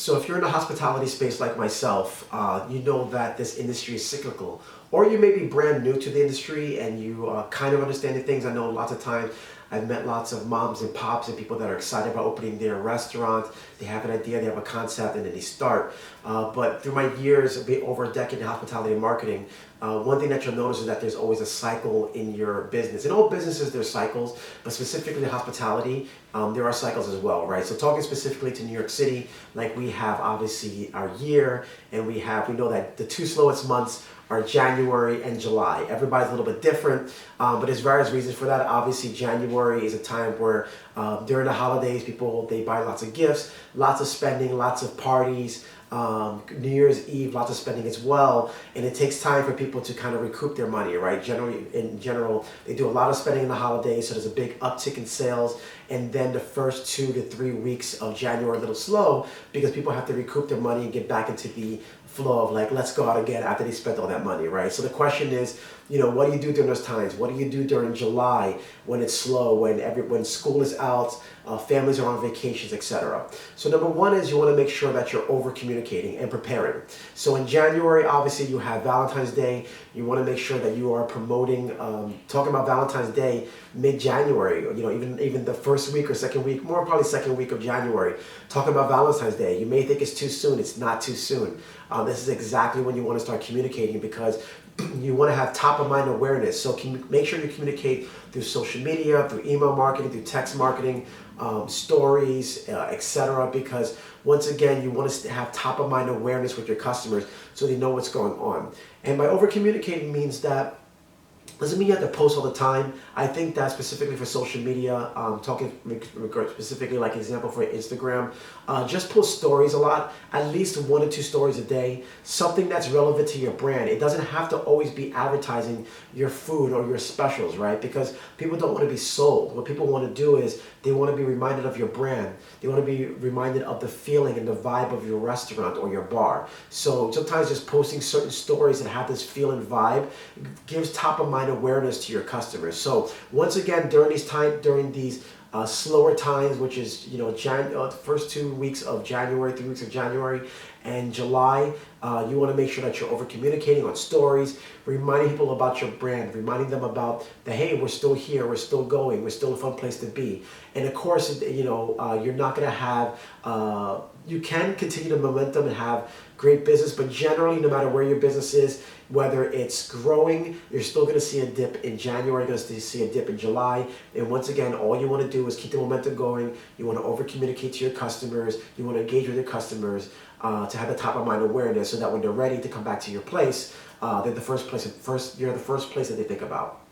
So if you're in the hospitality space like myself, you know that this industry is cyclical. Or you may be brand new to the industry and you kind of understanding things. I know lots of times I've met lots of moms and pops and people that are excited about opening their restaurant. They have an idea, they have a concept, and then they start. But through my years, a bit over a decade in hospitality and marketing, one thing that you'll notice is that there's always a cycle in your business. In all businesses, there's cycles, but specifically hospitality, there are cycles as well, right? So talking specifically to New York City, like we have obviously our year, and we know that the two slowest months are January and July. Everybody's a little bit different, but there's various reasons for that. Obviously, January is a time where during the holidays, they buy lots of gifts, lots of spending, lots of parties. New Year's Eve, lots of spending as well, and it takes time for people to kind of recoup their money, right? In general, they do a lot of spending in the holidays, so there's a big uptick in sales, and then the first 2 to 3 weeks of January are a little slow because people have to recoup their money and get back into the flow of like, let's go out again after they spent all that money, right? So the question is, what do you do during those times? What do you do during July when it's slow, when school is out, families are on vacations, etc.? So number one is you want to make sure that you're over communicating and preparing. So in January, obviously you have Valentine's Day. You want to make sure that you are promoting, talking about Valentine's Day mid-January, even the first week or second week, more probably second week of January, talking about Valentine's Day. You may think it's too soon. It's not too soon. This is exactly when you want to start communicating because you want to have top of mind awareness. So make sure you communicate through social media, through email marketing, through text marketing, stories, etc. Because once again, you want to have top of mind awareness with your customers so they know what's going on. And by over communicating means that doesn't mean you have to post all the time. I think that specifically for social media, talking specifically like example for Instagram, just post stories a lot, at least 1 or 2 stories a day, something that's relevant to your brand. It doesn't have to always be advertising your food or your specials, right? Because people don't want to be sold. What people want to do is they want to be reminded of your brand. They want to be reminded of the feeling and the vibe of your restaurant or your bar. So sometimes just posting certain stories that have this feel and vibe gives top of mind awareness to your customers. So once again, during these slower times, which is the first 2 weeks of January, 3 weeks of January, and July, you want to make sure that you're over communicating on stories, reminding people about your brand, reminding them about the hey, we're still here, we're still going, we're still a fun place to be. And of course, you're not going to have. You can continue the momentum and have great business, but generally, no matter where your business is, whether it's growing, you're still going to see a dip in January, you're going to see a dip in July. And once again, all you want to do is keep the momentum going. You want to over communicate to your customers. You want to engage with your customers to have the top of mind awareness so that when they're ready to come back to your place, you're the first place that they think about.